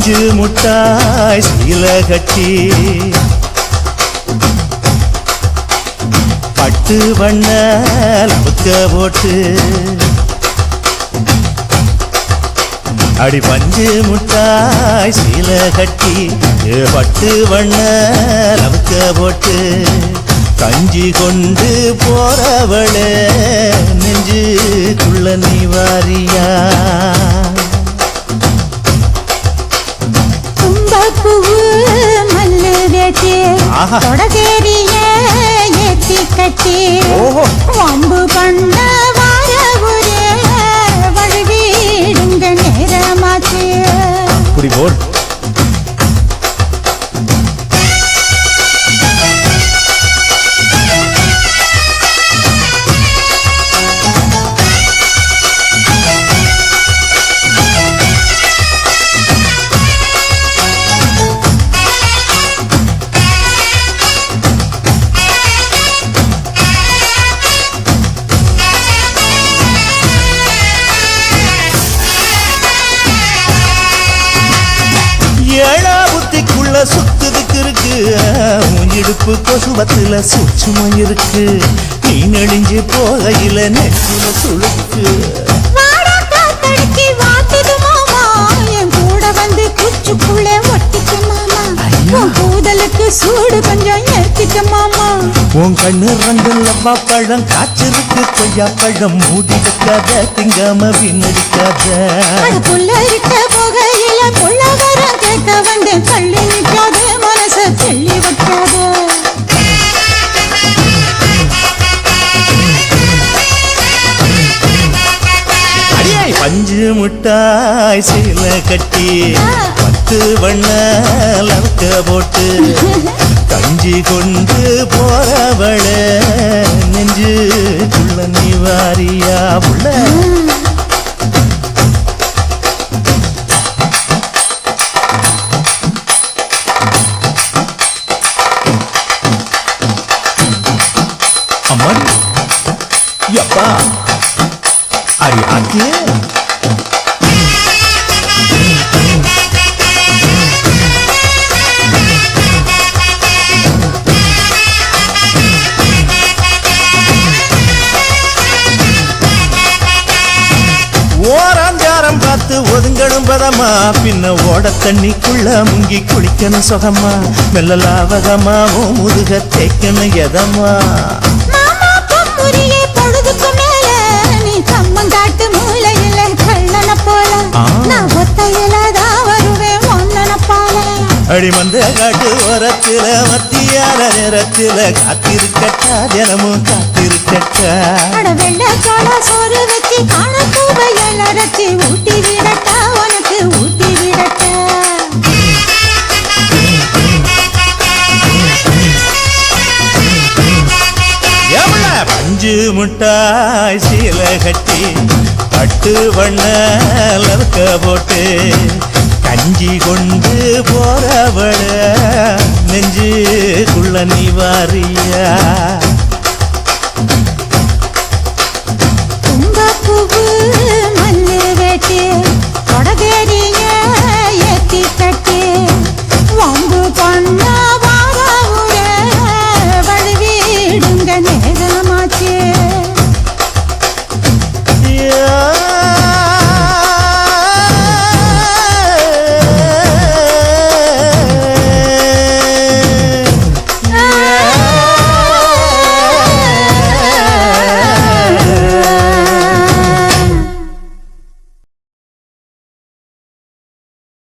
பஞ்சு முட்டாய் சீல கட்டி பட்டு வண்ண லவுக்க போட்டு அடி பஞ்சு முட்டாய் சீல கட்டி பட்டு வண்ண லவுக்க போட்டு கஞ்சி கொண்டு போறவள நெஞ்சுக்குள்ள நீ வாரியா தும்பப்பூவு மல்லு வேட்டி தொடதேரிய ஏத்தி கட்டி வம்பு பண்ண வார ஒரே வழுவிடுங்க நேரமாச்சு அப்படி போல் ஏழா புத்திக்குள்ள சுத்துதுக்கு இருக்கு இடுப்பு கொசுவத்துல சூட்சுமம் இருக்கு நீ நெடிஞ்சு போகையில நெற்றில சுழுக்கு சூடு கொஞ்சம் ஏத்திக்க மாமா உன் கண்ணு ரெண்டுல பழம் காய்ச்சிருக்கு கொய்யா பழம் மூடி வைக்காத திங்காம பின்னடிக்காத புள்ள இருக்க போகையில புள்ள வர கேட்க வந்து தள்ளி நிற்காத மனச தெள்ளி வைக்காத பஞ்சு முட்டாய் சீல கட்டி பத்து வண்ண லவுக்க போட்டு கஞ்சி கொண்டு போறவள நெஞ்சுக்குள்ள நீ வாரியா புள்ள அம்மா யப்பா அடி ஆத்தியே ஓராஞ்சாரம் பார்த்து ஒதுங்கணும் பதமா பின்ன ஓட தண்ணிக்குள்ள முங்கி குளிக்கணும் சுகமா மெல்ல லாவகமாவும் முதுக தேய்க்கணும் எதமா பொழுதுக்கு மேல நீ கம்மங்காட்டு மூலையில கள்ளன போல நான் ஒத்தையிலதான் வருவேன் ஒன்னன போல அடி மந்த காட்டு ஓரத்துல மத்தியான நேரத்துல காத்திருக்கட்டா தினமும் காத்திருக்கட்டா வெள்ள சோள சோறு வச்சு காண பூவையல் அரைச்சி ஊட்டி விடட்டா உனக்கு ஊட்டி விடட்டா பஞ்சு முட்டாய் சீல கட்டி பட்டு வண்ண லவுக்க போட்டு கஞ்சி கொண்டு போறவள நெஞ்சுக்குள்ள நீ வாரியா தும்பப்பூவு மல்லு வேட்டி